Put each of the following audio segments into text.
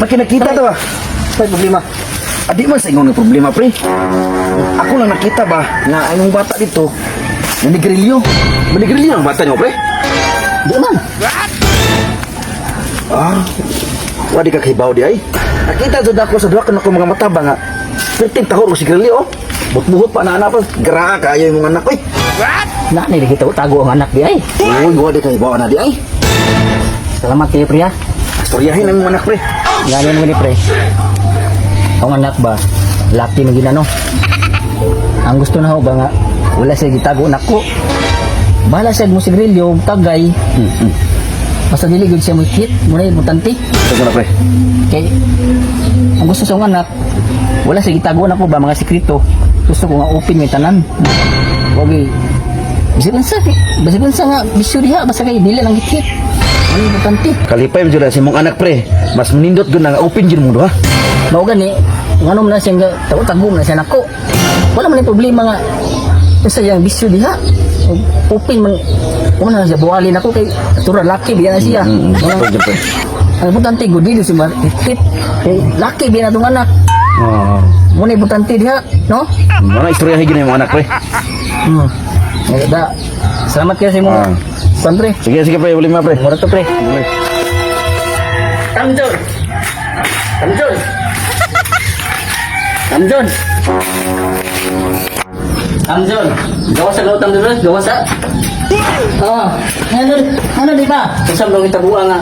laki nakita to ah. May problema. Adi man sa ingon nga problema, pre. Ako lang nakita ba nga ang bata dito nanigrilyo. Manigrilyo ang bata niyo, pre. Di man. Ah, wadi ka kahibaw di ay. Nakita jud ako sa duha ka mga mata ba nga. Perting tahor ko si grilyo, oh. But-buhot pa na anak pa. Gra kayo yung mga anak, eh. Na, nilagita ko tago ang anak di ay. Uy, wadi ka hibaw na di ay. Salamat kayo, pre, ha. Storyahin ang mga anak, pre. Galing mo ni, pre. Ang anak ba, laki na ginano. Ang gusto na ho ba nga, wala siya gitago anak ko. Bahala siya mo sigrilyo, tagay. Basta diligod siya mo hit, muna yung mutanti. Ito na, pre. Kay, ang gusto sa akong anak, wala siya gitago anak ko ba, mga sekreto. Gusto ko nga open may tanan. Okay. Basilan sa nga, bisyo diha, basta kayo, dili lang hit. Ano yung mutanti? Kalipay mo dyan si mong anak, pre. Mas menindot gud na nga open dyan mo, ha? Mao gani, ngano man na siya tago-tago na siya nako. Wala man yung problema nga. Sa yang bisyo diha. Open man kung na siya buwalin ako kay tura laki biya na siya. Pwede, pre. Ang butante gud dito si Martit. Kay laki biya na tong anak. Oh. Muna yung butante diha, no? Mga istorya higin yung mga anak, pre. Da. Salamat kayo sa mo. Sandre. Sige, sige, pre. Ulima, pre. Mura to pre. Tamjon. Tamjon. Tamjon. Tamjon. Gawa sa gawa Tamjon, gawa sa. Oh, ano di ba? Usap dong kita buang nga.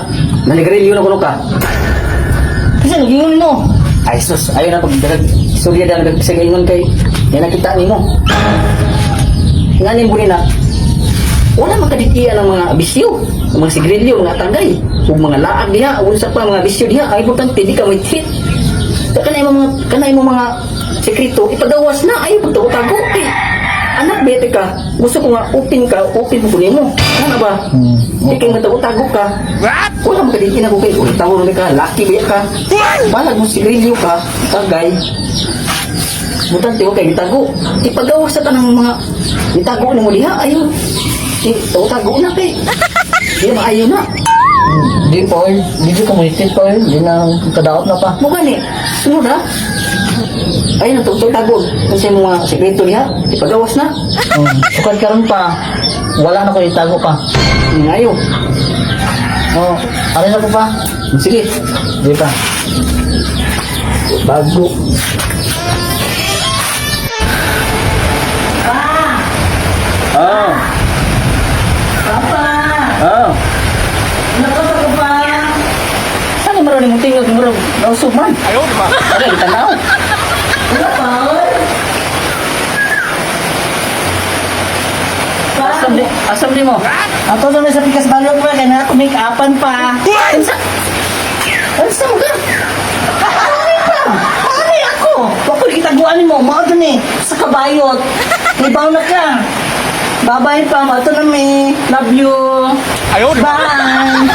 Nanigrilyo na kuno ka. Kasi nagyun mo. Ay sus, ayo na pagdalag. Surya daw nagsagingon kay. Yan nakita nimo. Ngani mo na. Wala makaditian ng mga bisyo, ng mga sigrilyo, mga tagay, ug mga laag diha, unsa pa mga bisyo diha, ay importante di ka may fit. Kanay mo mga sekreto, ipagawas na, ay pagtago-tago. Eh, anak, bete ka, gusto ko nga open mo kunin mo. Ano ba? Di kayo matago-tago ka. Wala makaditian ako kayo, tago na ka, laki ba ka. Balag mo sigrilyo ka, tagay. Importante ko kayo itago. Ipagawas ka ng mga itago na mo diha, ayun. Tago na kay. Di maayo na. Di po, di ko community po, di na kadaot na pa. Mo gani. Sunod ha. Ayun na tago. Kasi mga sekreto niya, ipagawas na. Sukad karon pa, wala na ko itago pa. Ngayo. Oh, ano na ko pa? Sige. Di pa. Bago. Oh. Papa! Oh. Nakapa ko pa! Saan yung marunong mong tingog? Marunong nausog man? Ayaw, di ba? Ano, itanaw? Wala pa, oy! Asam di mo? Ato doon sa pikas balot mo, kaya na kumik-apan pa. Ansa mo ka? Ano pa? Ano ako? Bakit kitaguan mo? Mao doon eh, sa kabayot. Ibaw na ka. Bye-bye pa, mato na me. Love you. Bye.